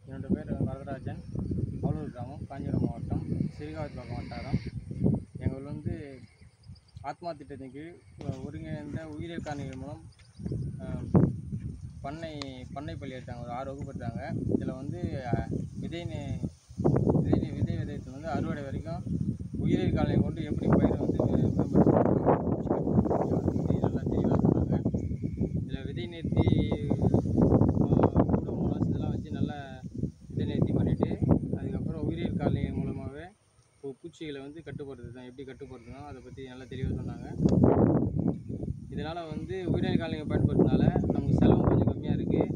என்னோட பேர் வரதராஜன். அவலூர் கிராமம், காஞ்சிபுரம் மாவட்டம், சிறுகாட்டுப்பாக்கம் வட்டாரம். எங்கள் வந்து ஆத்மா திட்டத்தின் கீழ் ஒருங்கிணைந்த உயிரியல் காரணிகள் மூலம் பண்ணை பள்ளி எடுத்தாங்க. ஒரு 6 வகுப்பு எடுத்தாங்க. இதில் வந்து விதை விதையத்தில் வந்து அறுவடை வரைக்கும் உயிரியல் காரணியை கொண்டு எப்படி பயிரை வந்து மேம்படுத்தணும் நல்லா தெளிவாக சொன்னாங்க. இதில் விதை நேர்த்தி மூலம் இதெல்லாம் வச்சு நல்லா விதை நேர்த்தி பண்ணிவிட்டு அதுக்கப்புறம் உயிரியல் காரணிகள் மூலமாகவே பூச்சிகளை வந்து கட்டுப்படுத்துதான் எப்படி கட்டுப்படுத்தணும் அதை பற்றி நல்லா தெளிவாக சொன்னாங்க. இதனால் வந்து உயிரியல் காரணிகள் பயன்படுத்தினால நமக்கு செலவு கொஞ்சம் கம்மியாக இருக்குது.